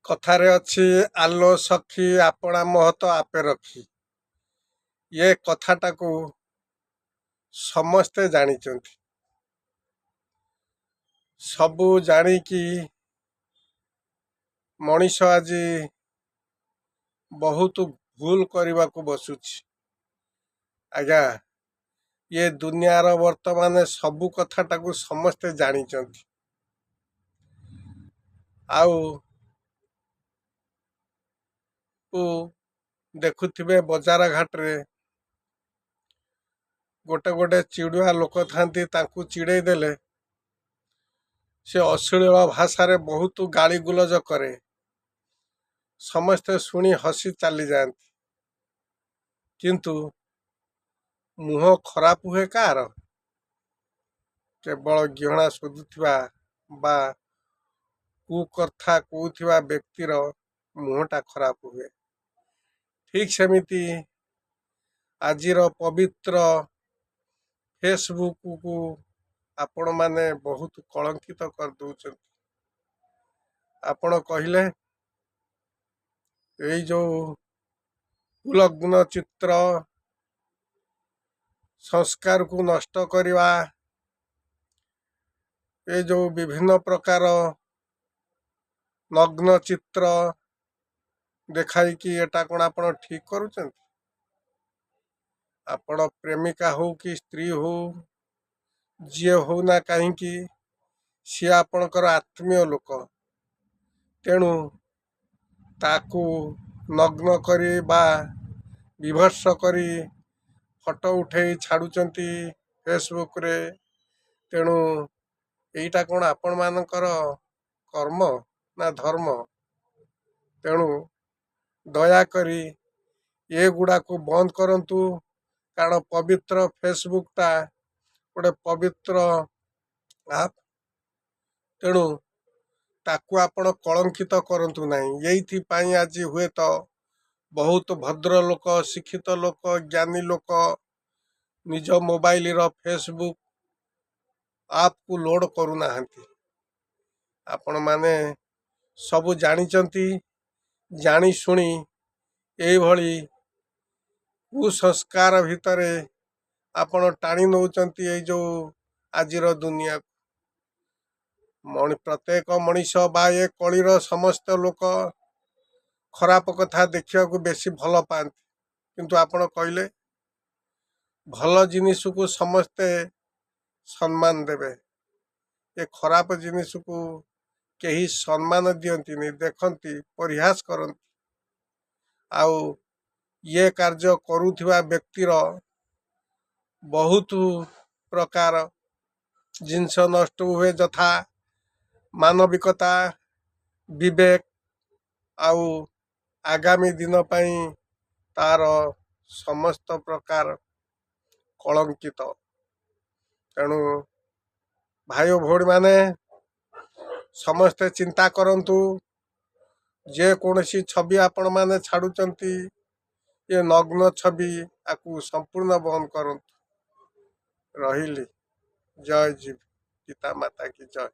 କଥାରେ ଅଛି ଆଲୋ ସଖୀ ଆପଣା ମହତ ଆପେ ରଖି। ଏ କଥାଟାକୁ ସମସ୍ତେ ଜାଣିଛନ୍ତି। ସବୁ ଜାଣିକି ମଣିଷ ଆଜି ବହୁତ ଭୁଲ କରିବାକୁ ବସୁଛି। ଆଜ୍ଞା, ଏ ଦୁନିଆର ବର୍ତ୍ତମାନ ସବୁ କଥାଟାକୁ ସମସ୍ତେ ଜାଣିଛନ୍ତି। ଆଉ ଦେଖୁଥିବେ ବଜାର ଘାଟରେ ଗୋଟେ ଗୋଟେ ଚିଡ଼ୁଆ ଲୋକ ଥାନ୍ତି, ତାଙ୍କୁ ଚିଡ଼େଇ ଦେଲେ ସେ ଅଶ୍ଳୀଳ ଭାଷାରେ ବହୁତ ଗାଳି ଗୁଲଜ କରେ। ସମସ୍ତେ ଶୁଣି ହସି ଚାଲିଯାଆନ୍ତି, କିନ୍ତୁ ମୁହଁ ଖରାପ ହୁଏ କାହାର? କେବଳ ଗହଣା ଶୋଧୁଥିବା ବା କୁକଥା କହୁଥିବା ବ୍ୟକ୍ତିର ମୁହଁଟା ଖରାପ ହୁଏ। ଠିକ୍ ସେମିତି ଆଜିର ପବିତ୍ର ଫେସବୁକକୁ ଆପଣମାନେ ବହୁତ କଳଙ୍କିତ କରିଦେଉଛନ୍ତି। ଆପଣ କହିଲେ ଏଇ ଯେଉଁ ଉଲଗ୍ନ ଚିତ୍ର, ସଂସ୍କାରକୁ ନଷ୍ଟ କରିବା, ଏ ଯେଉଁ ବିଭିନ୍ନ ପ୍ରକାର ନଗ୍ନ ଚିତ୍ର ଦେଖାଇକି ଏଟା କ'ଣ ଆପଣ ଠିକ୍ କରୁଛନ୍ତି? ଆପଣ ପ୍ରେମିକା ହଉ କି ସ୍ତ୍ରୀ ହଉ, ଯିଏ ହଉ ନା କାହିଁକି, ସିଏ ଆପଣଙ୍କର ଆତ୍ମୀୟ ଲୋକ। ତେଣୁ ତାକୁ ନଗ୍ନ କରି ବା ବିଭତ୍ସ କରି ଫଟୋ ଉଠେଇ ଛାଡ଼ୁଛନ୍ତି ଫେସବୁକରେ। ତେଣୁ ଏଇଟା କ'ଣ ଆପଣମାନଙ୍କର କର୍ମ ନା ଧର୍ମ? ତେଣୁ ଦୟାକରି ଏଗୁଡ଼ାକୁ ବନ୍ଦ କରନ୍ତୁ। କାରଣ ପବିତ୍ର ଫେସବୁକଟା ଗୋଟେ ପବିତ୍ର ଆପ୍। ତେଣୁ ତାକୁ ଆପଣ କଳଙ୍କିତ କରନ୍ତୁ ନାହିଁ। ଏଇଥିପାଇଁ ଆଜି ହୁଏତ ବହୁତ ଭଦ୍ରଲୋକ, ଶିକ୍ଷିତ ଲୋକ, ଜ୍ଞାନୀ ଲୋକ ନିଜ ମୋବାଇଲର ଫେସବୁକ୍ ଆପ୍କୁ ଲୋଡ଼ କରୁନାହାନ୍ତି। ଆପଣମାନେ ସବୁ ଜାଣିଛନ୍ତି, ଜାଣି ଶୁଣି ଏଇଭଳି କୁସଂସ୍କାର ଭିତରେ ଆପଣ ଟାଣି ନେଉଛନ୍ତି ଏଇ ଯେଉଁ ଆଜିର ଦୁନିଆକୁ। ପ୍ରତ୍ୟେକ ମଣିଷ ବା ଏ କଳିର ସମସ୍ତ ଲୋକ ଖରାପ କଥା ଦେଖିବାକୁ ବେଶୀ ଭଲ ପାଆନ୍ତି। କିନ୍ତୁ ଆପଣ କହିଲେ ଭଲ ଜିନିଷକୁ ସମସ୍ତେ ସମ୍ମାନ ଦେବେ, ଏ ଖରାପ ଜିନିଷକୁ କେହି ସମ୍ମାନ ଦିଅନ୍ତିନି, ଦେଖନ୍ତି, ପରିହାସ କରନ୍ତି। ଆଉ ଇଏ କାର୍ଯ୍ୟ କରୁଥିବା ବ୍ୟକ୍ତିର ବହୁତ ପ୍ରକାର ଜିନିଷ ନଷ୍ଟ ହୁଏ, ଯଥା ମାନବିକତା, ବିବେକ, ଆଉ ଆଗାମୀ ଦିନ ପାଇଁ ତାର ସମସ୍ତ ପ୍ରକାର କଳଙ୍କିତ। ତେଣୁ ଭାଇ ଓ ଭଉଣୀମାନେ ସମସ୍ତେ ଚିନ୍ତା କରନ୍ତୁ। ଯେକୌଣସି ଛବି ଆପଣମାନେ ଛାଡ଼ୁଛନ୍ତି, ଏ ନଗ୍ନ ଛବି, ଆକୁ ସମ୍ପୂର୍ଣ୍ଣ ବନ୍ଦ କରନ୍ତୁ। ରହିଲି। ଜୟ ଜୀବ, ପିତା ମାତା କି ଜୟ।